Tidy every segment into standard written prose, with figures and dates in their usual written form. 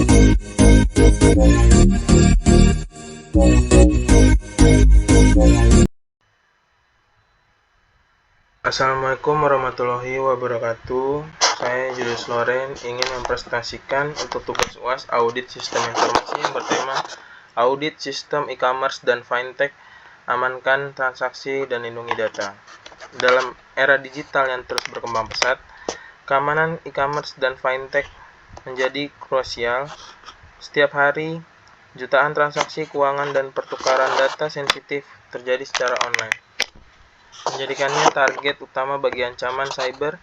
Assalamualaikum warahmatullahi wabarakatuh. Saya Julius Loren ingin mempresentasikan untuk tugas UAS audit sistem informasi yang bertema audit sistem e-commerce dan fintech, amankan transaksi dan lindungi data. Dalam era digital yang terus berkembang pesat, keamanan e-commerce dan fintech menjadi krusial. Setiap hari, jutaan transaksi keuangan dan pertukaran data sensitif terjadi secara online, menjadikannya target utama bagi ancaman cyber.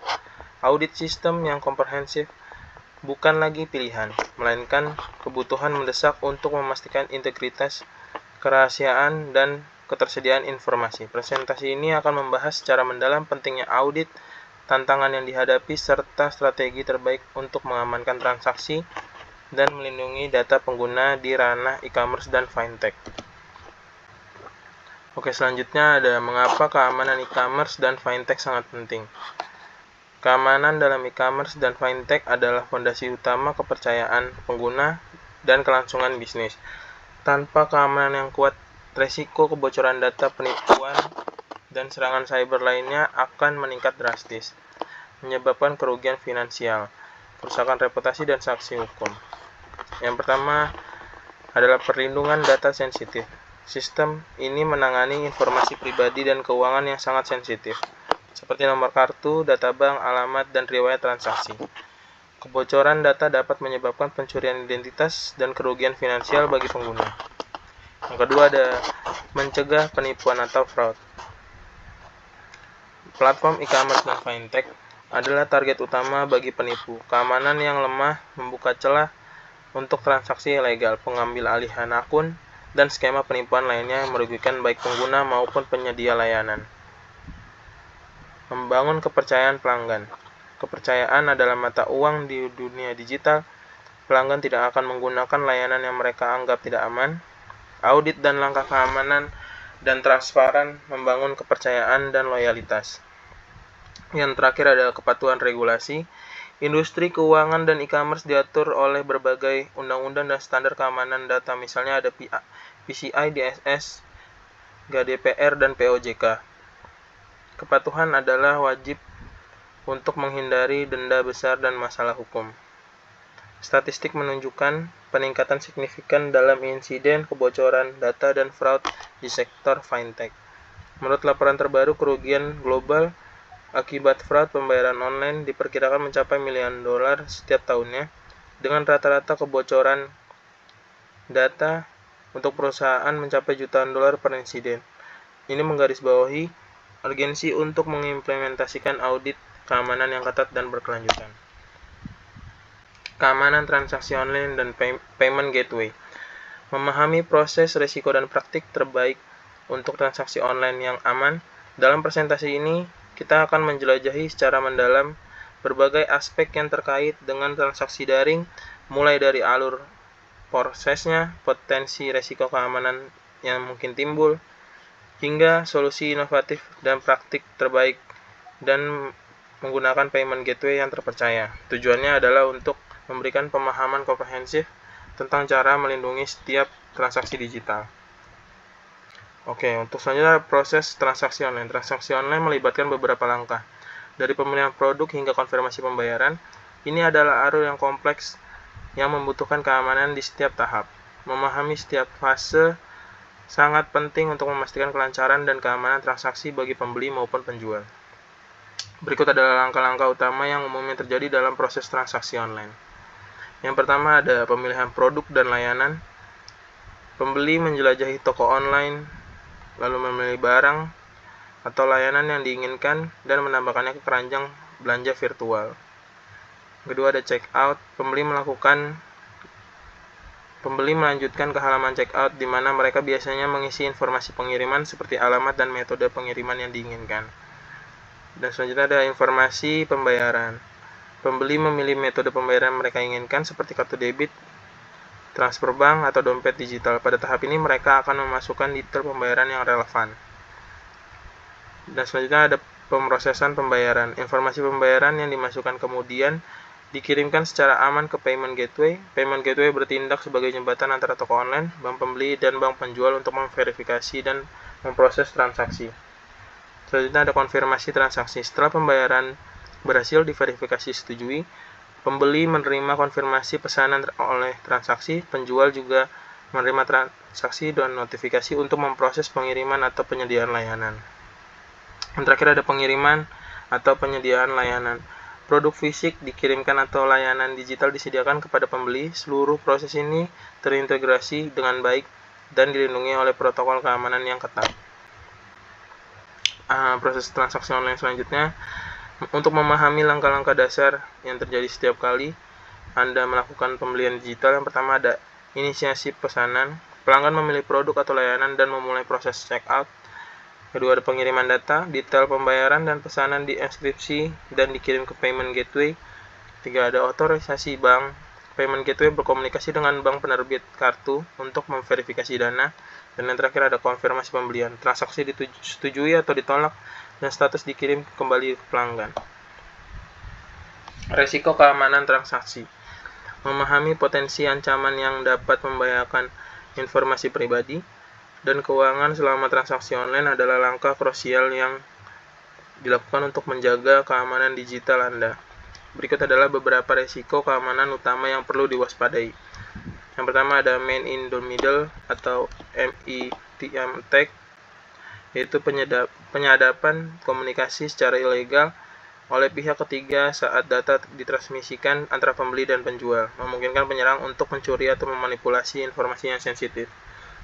Audit sistem yang komprehensif bukan lagi pilihan, melainkan kebutuhan mendesak untuk memastikan integritas, kerahasiaan, dan ketersediaan informasi. Presentasi ini akan membahas secara mendalam pentingnya audit, tantangan yang dihadapi, serta strategi terbaik untuk mengamankan transaksi dan melindungi data pengguna di ranah e-commerce dan fintech. Oke, selanjutnya ada mengapa keamanan e-commerce dan fintech sangat penting. Keamanan dalam e-commerce dan fintech adalah fondasi utama kepercayaan pengguna dan kelangsungan bisnis. Tanpa keamanan yang kuat, resiko kebocoran data, penipuan, dan serangan cyber lainnya akan meningkat drastis, menyebabkan kerugian finansial, kerusakan reputasi, dan sanksi hukum. Yang pertama adalah perlindungan data sensitif. Sistem ini menangani informasi pribadi dan keuangan yang sangat sensitif, seperti nomor kartu, data bank, alamat, dan riwayat transaksi. Kebocoran data dapat menyebabkan pencurian identitas dan kerugian finansial bagi pengguna. Yang kedua ada mencegah penipuan atau fraud. Platform e-commerce dan fintech adalah target utama bagi penipu. Keamanan yang lemah membuka celah untuk transaksi ilegal, pengambil alihan akun, dan skema penipuan lainnya yang merugikan baik pengguna maupun penyedia layanan. Membangun kepercayaan pelanggan. Kepercayaan adalah mata uang di dunia digital. Pelanggan tidak akan menggunakan layanan yang mereka anggap tidak aman. Audit dan langkah keamanan dan transparan membangun kepercayaan dan loyalitas. Yang terakhir adalah kepatuhan regulasi. Industri keuangan dan e-commerce diatur oleh berbagai undang-undang dan standar keamanan data, misalnya ada PCI DSS, GDPR, dan POJK. Kepatuhan adalah wajib untuk menghindari denda besar dan masalah hukum. Statistik menunjukkan peningkatan signifikan dalam insiden kebocoran data dan fraud di sektor fintech. Menurut laporan terbaru, kerugian global akibat fraud pembayaran online diperkirakan mencapai miliaran dolar setiap tahunnya, dengan rata-rata kebocoran data untuk perusahaan mencapai jutaan dolar per insiden. Ini menggarisbawahi urgensi untuk mengimplementasikan audit keamanan yang ketat dan berkelanjutan. Keamanan transaksi online dan payment gateway. Memahami proses, risiko, dan praktik terbaik untuk transaksi online yang aman. Dalam presentasi ini, kita akan menjelajahi secara mendalam berbagai aspek yang terkait dengan transaksi daring, mulai dari alur prosesnya, potensi risiko keamanan yang mungkin timbul, hingga solusi inovatif dan praktik terbaik dan menggunakan payment gateway yang terpercaya. Tujuannya adalah untuk memberikan pemahaman komprehensif tentang cara melindungi setiap transaksi digital. Oke, untuk selanjutnya proses transaksi online. Transaksi online melibatkan beberapa langkah, dari pemilihan produk hingga konfirmasi pembayaran. Ini adalah alur yang kompleks yang membutuhkan keamanan di setiap tahap. Memahami setiap fase sangat penting untuk memastikan kelancaran dan keamanan transaksi bagi pembeli maupun penjual. Berikut adalah langkah-langkah utama yang umumnya terjadi dalam proses transaksi online. Yang pertama ada pemilihan produk dan layanan. Pembeli menjelajahi toko online, lalu memilih barang atau layanan yang diinginkan dan menambahkannya ke keranjang belanja virtual. Kedua ada check out. Pembeli melanjutkan ke halaman check out, di mana mereka biasanya mengisi informasi pengiriman seperti alamat dan metode pengiriman yang diinginkan. Dan selanjutnya ada informasi pembayaran. Pembeli memilih metode pembayaran yang mereka inginkan seperti kartu debit, transfer bank, atau dompet digital. Pada tahap ini mereka akan memasukkan detail pembayaran yang relevan. Dan selanjutnya ada pemrosesan pembayaran. Informasi pembayaran yang dimasukkan kemudian dikirimkan secara aman ke payment gateway. Payment gateway bertindak sebagai jembatan antara toko online, bank pembeli, dan bank penjual untuk memverifikasi dan memproses transaksi. Selanjutnya ada konfirmasi transaksi. Setelah pembayaran berhasil diverifikasi setujui, pembeli menerima konfirmasi pesanan oleh transaksi, penjual juga menerima transaksi dan notifikasi untuk memproses pengiriman atau penyediaan layanan. Yang terakhir ada pengiriman atau penyediaan layanan. Produk fisik dikirimkan atau layanan digital disediakan kepada pembeli. Seluruh proses ini terintegrasi dengan baik dan dilindungi oleh protokol keamanan yang ketat. Proses transaksi online selanjutnya, untuk memahami langkah-langkah dasar yang terjadi setiap kali Anda melakukan pembelian digital, yang pertama ada inisiasi pesanan. Pelanggan memilih produk atau layanan dan memulai proses checkout. Kedua ada pengiriman data, detail pembayaran dan pesanan dienkripsi dan dikirim ke payment gateway. Tiga ada otorisasi bank. Payment gateway berkomunikasi dengan bank penerbit kartu untuk memverifikasi dana. Dan yang terakhir ada konfirmasi pembelian. Transaksi disetujui atau ditolak dan status dikirim kembali ke pelanggan. Resiko keamanan transaksi. Memahami potensi ancaman yang dapat membahayakan informasi pribadi dan keuangan selama transaksi online adalah langkah krusial yang dilakukan untuk menjaga keamanan digital Anda. Berikut adalah beberapa resiko keamanan utama yang perlu diwaspadai. Yang pertama ada man in the middle atau METM attack, yaitu penyadapan komunikasi secara ilegal oleh pihak ketiga saat data ditransmisikan antara pembeli dan penjual, memungkinkan penyerang untuk mencuri atau memanipulasi informasi yang sensitif.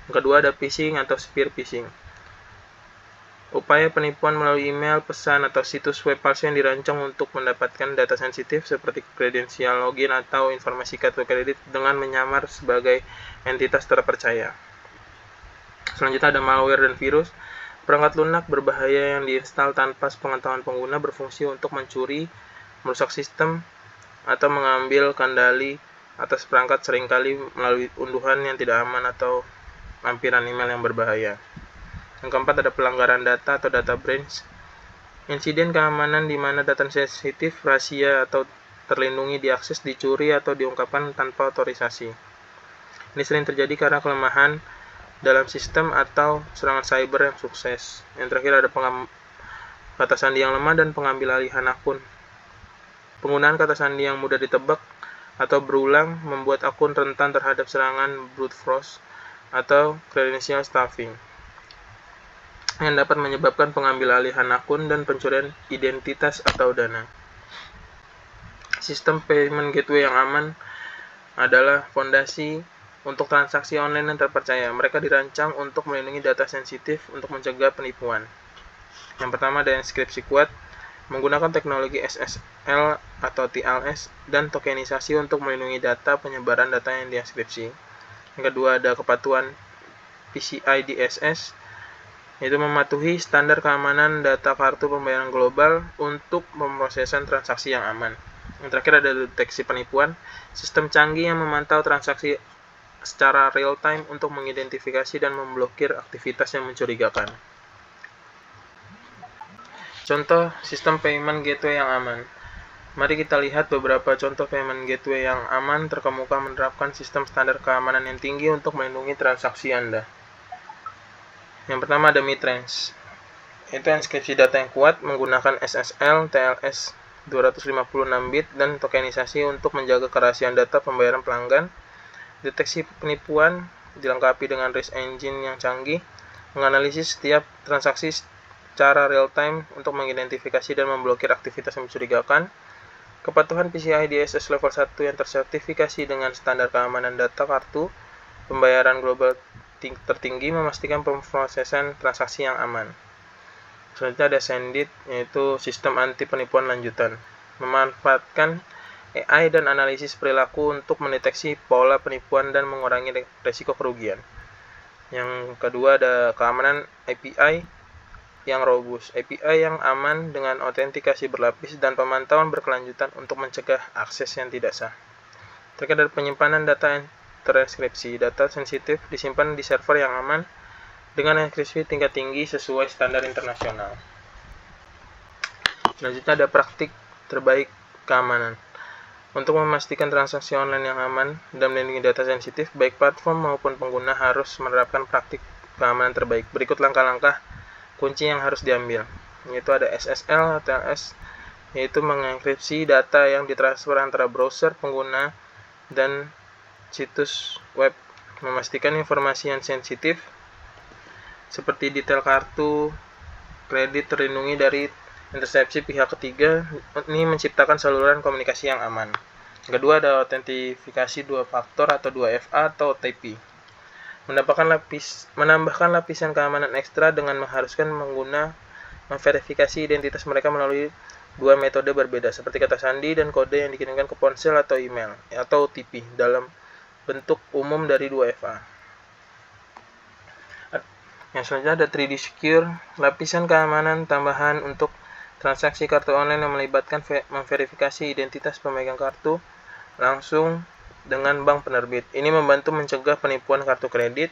Yang kedua ada phishing atau spear phishing. Upaya penipuan melalui email, pesan, atau situs web palsu yang dirancang untuk mendapatkan data sensitif seperti kredensial login atau informasi kartu kredit dengan menyamar sebagai entitas terpercaya. Selanjutnya ada malware dan virus. Perangkat lunak berbahaya yang diinstal tanpa sepengetahuan pengguna berfungsi untuk mencuri, merusak sistem, atau mengambil kendali atas perangkat, seringkali melalui unduhan yang tidak aman atau lampiran email yang berbahaya. Yang keempat ada pelanggaran data atau data breach. Insiden keamanan di mana data sensitif, rahasia, atau terlindungi diakses, dicuri, atau diungkapkan tanpa otorisasi. Ini sering terjadi karena kelemahan dalam sistem atau serangan cyber yang sukses. Yang terakhir ada kata sandi yang lemah dan pengambil alihan akun. Penggunaan kata sandi yang mudah ditebak atau berulang membuat akun rentan terhadap serangan brute force atau credential stuffing yang dapat menyebabkan pengambil alihan akun dan pencurian identitas atau dana. Sistem payment gateway yang aman adalah fondasi untuk transaksi online yang terpercaya. Mereka dirancang untuk melindungi data sensitif untuk mencegah penipuan. Yang pertama ada enkripsi kuat, menggunakan teknologi SSL atau TLS dan tokenisasi untuk melindungi data penyebaran data yang dienkripsi. Yang kedua ada kepatuhan PCI DSS, yaitu mematuhi standar keamanan data kartu pembayaran global untuk pemrosesan transaksi yang aman. Yang terakhir ada deteksi penipuan, sistem canggih yang memantau transaksi secara real time untuk mengidentifikasi dan memblokir aktivitas yang mencurigakan. Contoh sistem payment gateway yang aman. Mari kita lihat beberapa contoh payment gateway yang aman terkemuka menerapkan sistem standar keamanan yang tinggi untuk melindungi transaksi Anda. Yang pertama ada Mitrans, itu enkripsi data yang kuat menggunakan SSL, TLS 256 bit dan tokenisasi untuk menjaga kerahasiaan data pembayaran pelanggan. Deteksi penipuan dilengkapi dengan risk engine yang canggih, menganalisis setiap transaksi secara real time untuk mengidentifikasi dan memblokir aktivitas yang mencurigakan. Kepatuhan PCI DSS level 1 yang tersertifikasi dengan standar keamanan data kartu pembayaran global tertinggi memastikan pemrosesan transaksi yang aman. Selanjutnya ada Sendit, yaitu sistem anti penipuan lanjutan, memanfaatkan AI dan analisis perilaku untuk mendeteksi pola penipuan dan mengurangi resiko kerugian. Yang kedua ada keamanan API yang robust, API yang aman dengan autentikasi berlapis dan pemantauan berkelanjutan untuk mencegah akses yang tidak sah. Terakhir ada penyimpanan data terenkripsi, data sensitif disimpan di server yang aman dengan enkripsi tingkat tinggi sesuai standar internasional. Selanjutnya ada praktik terbaik keamanan. Untuk memastikan transaksi online yang aman dan melindungi data sensitif, baik platform maupun pengguna harus menerapkan praktik keamanan terbaik. Berikut langkah-langkah kunci yang harus diambil, yaitu ada SSL, TLS, yaitu mengenkripsi data yang ditransfer antara browser, pengguna, dan situs web, memastikan informasi yang sensitif seperti detail kartu kredit terlindungi dari intersepsi pihak ketiga. Ini menciptakan saluran komunikasi yang aman. Kedua, ada autentifikasi dua faktor atau 2FA atau OTP. Menambahkan lapisan keamanan ekstra dengan mengharuskan pengguna memverifikasi identitas mereka melalui dua metode berbeda, seperti kata sandi dan kode yang dikirimkan ke ponsel atau email, atau OTP, dalam bentuk umum dari 2FA. Yang selanjutnya ada 3D Secure, lapisan keamanan tambahan untuk transaksi kartu online yang melibatkan memverifikasi identitas pemegang kartu langsung dengan bank penerbit. Ini membantu mencegah penipuan kartu kredit.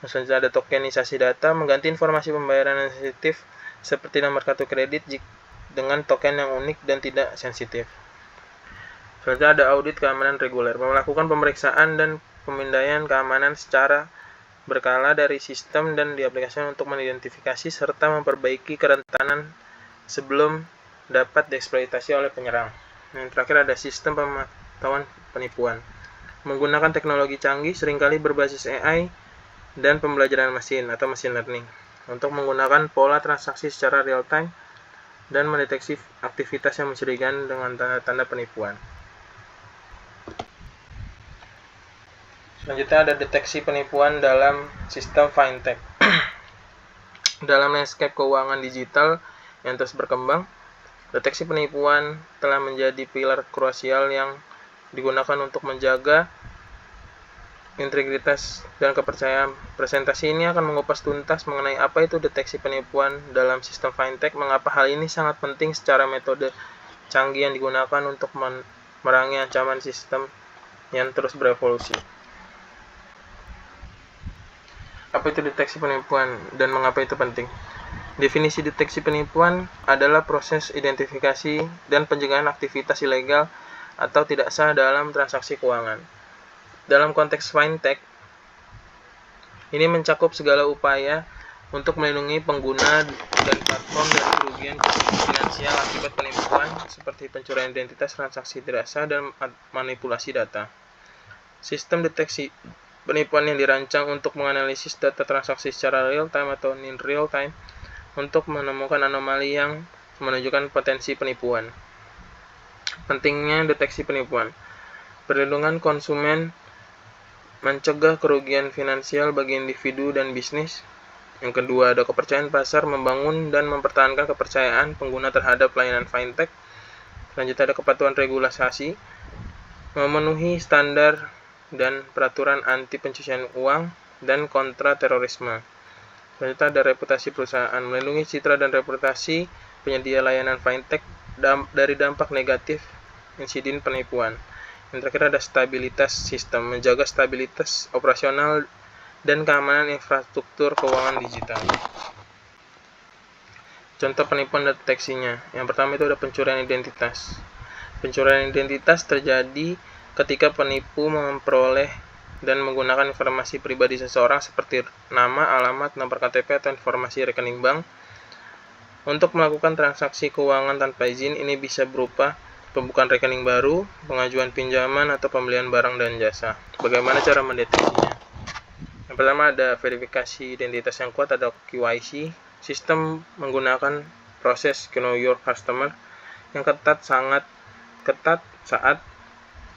Yang selanjutnya ada tokenisasi data, mengganti informasi pembayaran yang sensitif seperti nomor kartu kredit dengan token yang unik dan tidak sensitif. Selanjutnya ada audit keamanan reguler, melakukan pemeriksaan dan pemindaian keamanan secara berkala dari sistem dan di aplikasi untuk mengidentifikasi serta memperbaiki kerentanan sebelum dapat dieksploitasi oleh penyerang. Yang terakhir ada sistem pemantauan penipuan, menggunakan teknologi canggih seringkali berbasis AI dan pembelajaran mesin atau machine learning untuk menggunakan pola transaksi secara real time dan mendeteksi aktivitas yang mencurigakan dengan tanda-tanda penipuan. Selanjutnya ada deteksi penipuan dalam sistem fintech. Dalam landscape keuangan digital yang terus berkembang, deteksi penipuan telah menjadi pilar krusial yang digunakan untuk menjaga integritas dan kepercayaan. Presentasi ini akan mengupas tuntas mengenai apa itu deteksi penipuan dalam sistem fintech, mengapa hal ini sangat penting secara metode canggih yang digunakan untuk memerangi ancaman sistem yang terus berevolusi. Apa itu deteksi penipuan dan mengapa itu penting? Definisi deteksi penipuan adalah proses identifikasi dan pencegahan aktivitas ilegal atau tidak sah dalam transaksi keuangan. Dalam konteks fintech, ini mencakup segala upaya untuk melindungi pengguna dan platform dari kerugian finansial akibat penipuan seperti pencurian identitas, transaksi tidak sah, dan manipulasi data. Sistem deteksi penipuan yang dirancang untuk menganalisis data transaksi secara real time atau near real time untuk menemukan anomali yang menunjukkan potensi penipuan. Pentingnya deteksi penipuan. Perlindungan konsumen, mencegah kerugian finansial bagi individu dan bisnis. Yang kedua, ada kepercayaan pasar, membangun dan mempertahankan kepercayaan pengguna terhadap layanan fintech. Selanjutnya ada kepatuhan regulasi, memenuhi standar dan peraturan anti pencucian uang dan kontra terorisme. Selanjutnya ada reputasi perusahaan, melindungi citra dan reputasi penyedia layanan fintech dari dampak negatif insiden penipuan. Yang terakhir ada stabilitas sistem, menjaga stabilitas operasional dan keamanan infrastruktur keuangan digital. Contoh penipuan dan deteksinya. Yang pertama itu ada pencurian identitas. Pencurian identitas terjadi ketika penipu memperoleh dan menggunakan informasi pribadi seseorang seperti nama, alamat, nomor KTP, atau informasi rekening bank untuk melakukan transaksi keuangan tanpa izin. Ini bisa berupa pembukaan rekening baru, pengajuan pinjaman, atau pembelian barang dan jasa. Bagaimana cara mendeteksinya? Yang pertama ada verifikasi identitas yang kuat atau KYC. Sistem menggunakan proses Know Your Customer yang sangat ketat saat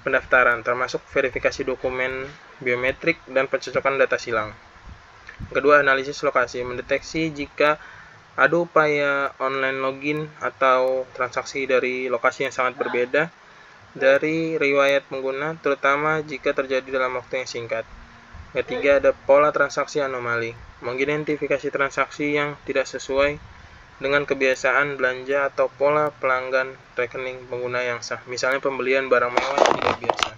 pendaftaran, termasuk verifikasi dokumen biometrik dan pencocokan data silang. Kedua, analisis lokasi, mendeteksi jika ada upaya online login atau transaksi dari lokasi yang sangat berbeda dari riwayat pengguna, terutama jika terjadi dalam waktu yang singkat. Ketiga, ada pola transaksi anomali, mengidentifikasi transaksi yang tidak sesuai dengan kebiasaan belanja atau pola pelanggan rekening pengguna yang sah, misalnya pembelian barang mewah yang tidak biasa.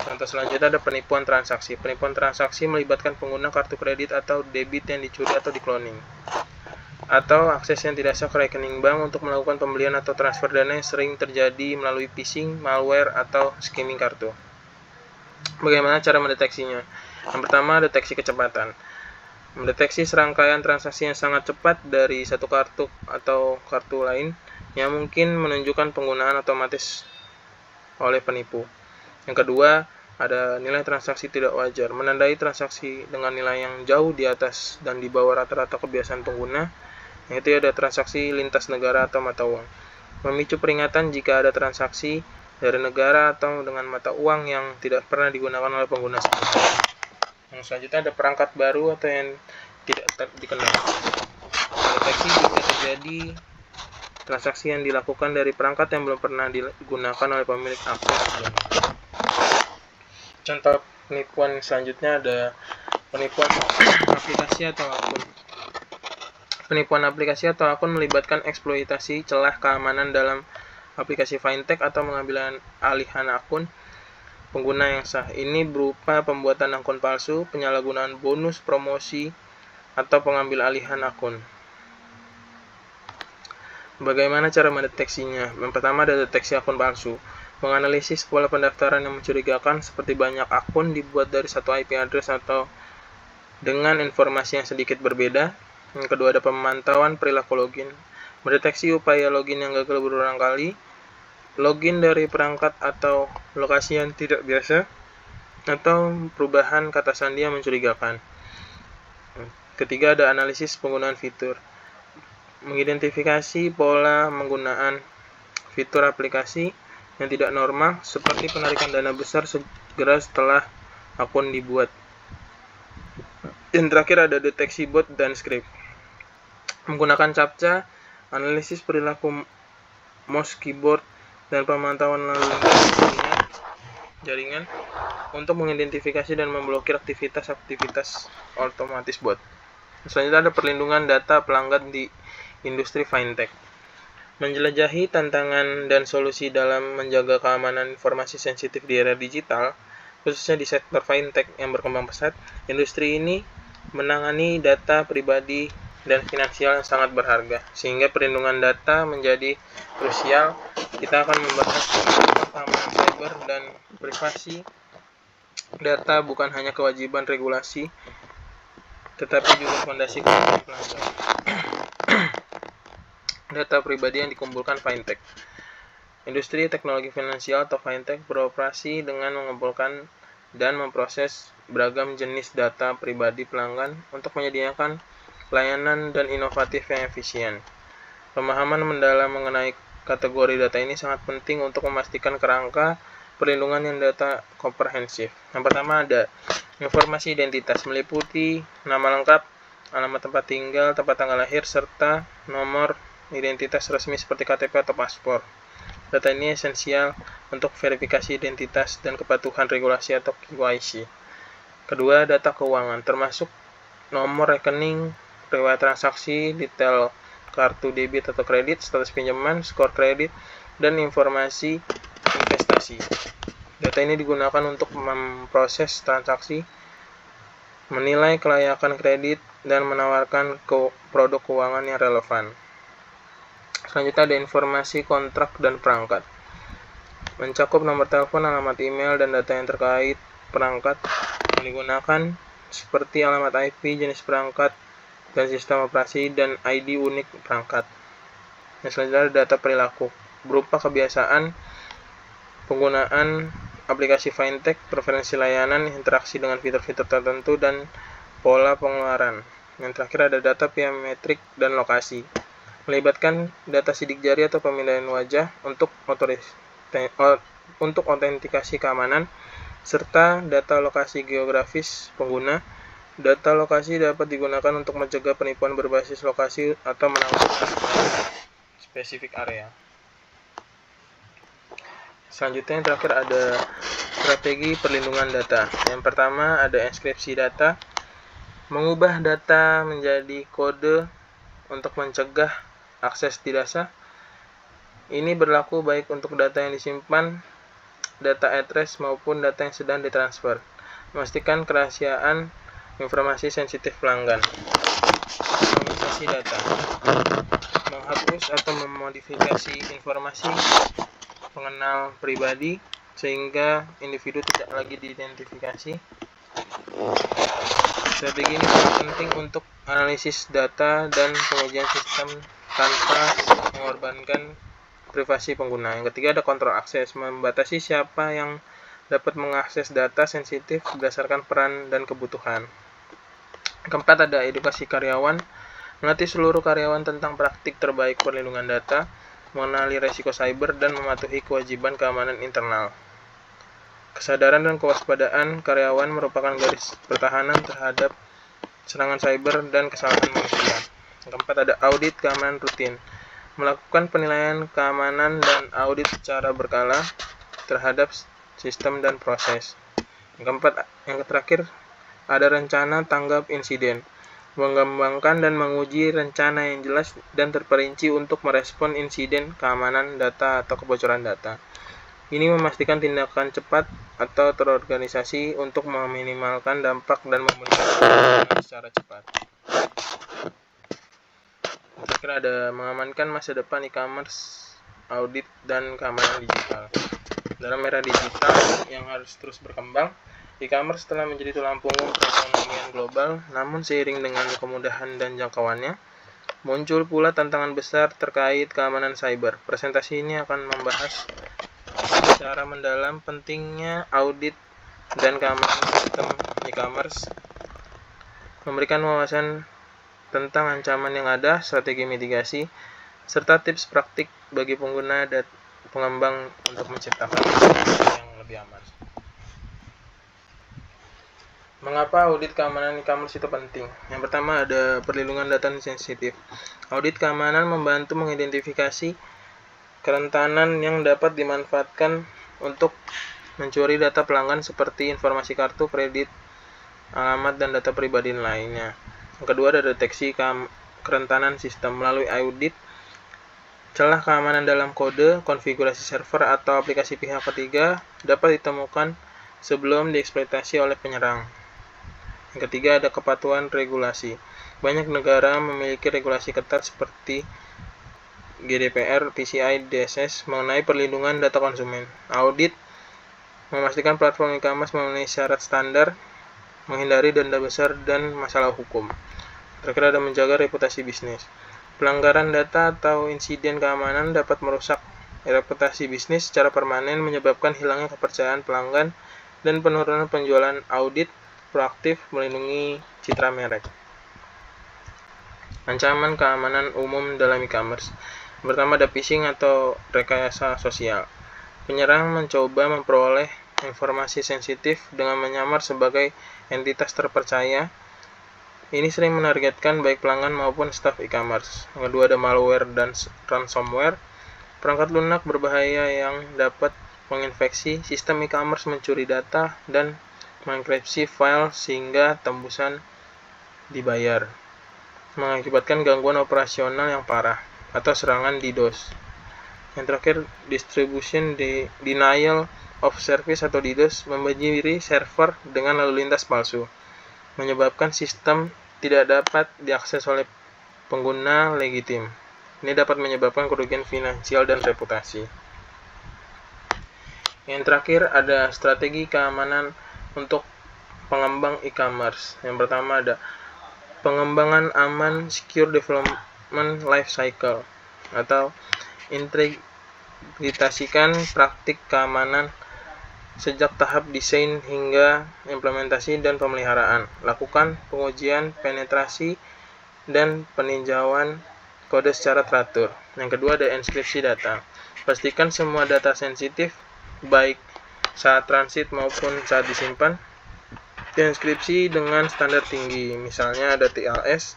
Contoh selanjutnya ada penipuan transaksi. Penipuan transaksi melibatkan pengguna kartu kredit atau debit yang dicuri atau di-cloning. atau akses yang tidak sah ke rekening bank untuk melakukan pembelian atau transfer dana yang sering terjadi melalui phishing, malware, atau skimming kartu. Bagaimana cara mendeteksinya? Yang pertama, deteksi kecepatan. Mendeteksi serangkaian transaksi yang sangat cepat dari satu kartu atau kartu lain yang mungkin menunjukkan penggunaan otomatis oleh penipu. Yang kedua, ada nilai transaksi tidak wajar, menandai transaksi dengan nilai yang jauh di atas dan di bawah rata-rata kebiasaan pengguna. Yang ketiga, ada transaksi lintas negara atau mata uang, memicu peringatan jika ada transaksi dari negara atau dengan mata uang yang tidak pernah digunakan oleh pengguna sebelumnya. Yang selanjutnya ada perangkat baru atau yang tidak dikenal. Deteksi jika terjadi transaksi yang dilakukan dari perangkat yang belum pernah digunakan oleh pemilik akun sebelumnya. Contoh penipuan selanjutnya ada penipuan aplikasi atau akun. Penipuan aplikasi atau akun melibatkan eksploitasi celah keamanan dalam aplikasi fintech atau mengambil alihan akun pengguna yang sah. Ini berupa pembuatan akun palsu, penyalahgunaan bonus promosi, atau pengambil alihan akun. Bagaimana cara mendeteksinya? Yang pertama ada deteksi akun palsu. Menganalisis pola pendaftaran yang mencurigakan seperti banyak akun dibuat dari satu IP address atau dengan informasi yang sedikit berbeda. Yang kedua ada pemantauan perilaku login. Mendeteksi upaya login yang gagal berulang kali, login dari perangkat atau lokasi yang tidak biasa, atau perubahan kata sandi yang mencurigakan. Ketiga ada analisis penggunaan fitur. Mengidentifikasi pola penggunaan fitur aplikasi yang tidak normal seperti penarikan dana besar segera setelah akun dibuat. Yang terakhir ada deteksi bot dan script. Menggunakan captcha, analisis perilaku mouse keyboard, dan pemantauan lalu lintas jaringan untuk mengidentifikasi dan memblokir aktivitas otomatis bot. Selanjutnya ada perlindungan data pelanggan di industri fintech. Menjelajahi tantangan dan solusi dalam menjaga keamanan informasi sensitif di era digital, khususnya di sektor fintech yang berkembang pesat. Industri ini menangani data pribadi dan finansial yang sangat berharga, sehingga perlindungan data menjadi krusial. Kita akan membahas keamanan cyber dan privasi data bukan hanya kewajiban regulasi, tetapi juga fondasi keamanan pelanggan. Data pribadi yang dikumpulkan fintech. Industri teknologi finansial atau fintech beroperasi dengan mengumpulkan dan memproses beragam jenis data pribadi pelanggan untuk menyediakan pelayanan dan inovatif yang efisien. Pemahaman mendalam mengenai kategori data ini sangat penting untuk memastikan kerangka perlindungan yang data komprehensif. Yang pertama ada informasi identitas, meliputi nama lengkap, alamat tempat tinggal, tempat tanggal lahir, serta nomor identitas resmi seperti KTP atau paspor. Data ini esensial untuk verifikasi identitas dan kepatuhan regulasi atau KYC. Kedua, data keuangan, termasuk nomor rekening, riwayat transaksi, detail kartu debit atau kredit, status pinjaman, skor kredit, dan informasi investasi. Data ini digunakan untuk memproses transaksi, menilai kelayakan kredit, dan menawarkan produk keuangan yang relevan. Selanjutnya ada informasi kontrak dan perangkat. Mencakup nomor telepon, alamat email, dan data yang terkait perangkat yang digunakan seperti alamat IP, jenis perangkat, dan sistem operasi, dan ID unik perangkat. Yang selanjutnya ada data perilaku, berupa kebiasaan penggunaan aplikasi fintech, preferensi layanan, interaksi dengan fitur-fitur tertentu, dan pola pengeluaran. Yang terakhir ada data biometrik dan lokasi, melibatkan data sidik jari atau pemilihan wajah untuk autentikasi keamanan, serta data lokasi geografis pengguna. Data lokasi dapat digunakan untuk mencegah penipuan berbasis lokasi atau menangkap spesifik area. Selanjutnya yang terakhir ada strategi perlindungan data. Yang pertama ada enkripsi data, mengubah data menjadi kode untuk mencegah akses tidak sah. Ini berlaku baik untuk data yang disimpan, data address, maupun data yang sedang ditransfer. Memastikan kerahasiaan informasi sensitif pelanggan. privasi data, menghapus atau memodifikasi informasi pengenal pribadi sehingga individu tidak lagi diidentifikasi. Strategi ini sangat penting untuk analisis data dan pengujian sistem tanpa mengorbankan privasi pengguna. Yang ketiga ada kontrol akses, membatasi siapa yang dapat mengakses data sensitif berdasarkan peran dan kebutuhan. Keempat ada edukasi karyawan, melatih seluruh karyawan tentang praktik terbaik perlindungan data, mengenali risiko cyber, dan mematuhi kewajiban keamanan internal. Kesadaran dan kewaspadaan karyawan merupakan garis pertahanan terhadap serangan cyber dan kesalahan manusia. Keempat ada audit keamanan rutin, melakukan penilaian keamanan dan audit secara berkala terhadap sistem dan proses. Yang terakhir ada rencana tanggap insiden, mengembangkan dan menguji rencana yang jelas dan terperinci untuk merespon insiden keamanan data atau kebocoran data. Ini memastikan tindakan cepat atau terorganisasi untuk meminimalkan dampak dan memenuhi secara cepat. Terakhir ada mengamankan masa depan e-commerce, audit, dan keamanan digital. Dalam era digital yang harus terus berkembang, e-commerce telah menjadi tulang punggung perekonomian global, namun seiring dengan kemudahan dan jangkauannya, muncul pula tantangan besar terkait keamanan cyber. Presentasi ini akan membahas secara mendalam pentingnya audit dan keamanan sistem e-commerce, memberikan wawasan tentang ancaman yang ada, strategi mitigasi, serta tips praktik bagi pengguna dan pengembang untuk menciptakan yang lebih aman. Mengapa audit keamanan e-commerce itu penting? Yang pertama ada perlindungan data sensitif. Audit keamanan membantu mengidentifikasi kerentanan yang dapat dimanfaatkan untuk mencuri data pelanggan seperti informasi kartu kredit, alamat, dan data pribadi lainnya. Yang kedua ada deteksi kerentanan sistem. Melalui audit, celah keamanan dalam kode, konfigurasi server, atau aplikasi pihak ketiga dapat ditemukan sebelum dieksploitasi oleh penyerang. Yang ketiga ada kepatuhan regulasi. Banyak negara memiliki regulasi ketat seperti GDPR, PCI DSS mengenai perlindungan data konsumen. Audit memastikan platform e-commerce memenuhi syarat standar, menghindari denda besar dan masalah hukum. Terakhir ada menjaga reputasi bisnis. Pelanggaran data atau insiden keamanan dapat merusak reputasi bisnis secara permanen, menyebabkan hilangnya kepercayaan pelanggan dan penurunan penjualan. Audit proaktif melindungi citra merek. Ancaman keamanan umum dalam e-commerce. Pertama ada phishing atau rekayasa sosial. Penyerang mencoba memperoleh informasi sensitif dengan menyamar sebagai entitas terpercaya. Ini sering menargetkan baik pelanggan maupun staf e-commerce. Yang kedua ada malware dan ransomware. Perangkat lunak berbahaya yang dapat menginfeksi sistem e-commerce, mencuri data, dan mengenkripsi file sehingga tembusan dibayar, mengakibatkan gangguan operasional yang parah atau serangan DDoS. Yang terakhir, distribution denial of service atau DDoS membanjiri server dengan lalu lintas palsu, menyebabkan sistem tidak dapat diakses oleh pengguna legitim. Ini dapat menyebabkan kerugian finansial dan reputasi. Yang terakhir ada strategi keamanan untuk pengembang e-commerce. Yang pertama ada pengembangan aman secure development life cycle atau integrasikan praktik keamanan sejak tahap desain hingga implementasi dan pemeliharaan. Lakukan pengujian penetrasi dan peninjauan kode secara teratur. Yang kedua ada enkripsi data. Pastikan semua data sensitif baik saat transit maupun saat disimpan dienkripsi dengan standar tinggi, misalnya ada TLS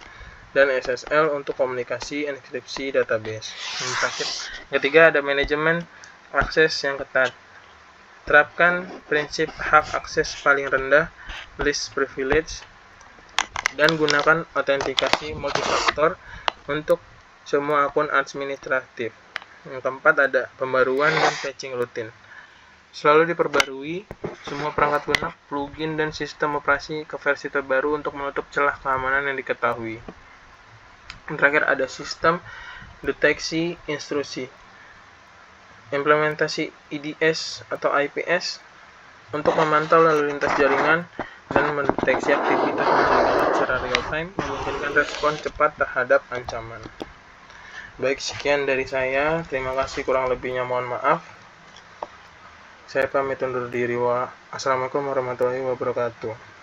dan SSL untuk komunikasi enkripsi database. Yang terakhir, ketiga ada manajemen akses yang ketat. Terapkan prinsip hak akses paling rendah, least privilege, dan gunakan autentikasi multifaktor untuk semua akun administratif. Yang keempat ada pembaruan dan patching rutin. Selalu diperbarui semua perangkat lunak, plugin, dan sistem operasi ke versi terbaru untuk menutup celah keamanan yang diketahui. Yang terakhir ada sistem deteksi intrusi. Implementasi IDS atau IPS untuk memantau lalu lintas jaringan dan mendeteksi aktivitas mencurigakan secara real time, memungkinkan respon cepat terhadap ancaman. Baik, sekian dari saya. Terima kasih, kurang lebihnya mohon maaf. Saya pamit undur diri. Assalamualaikum warahmatullahi wabarakatuh.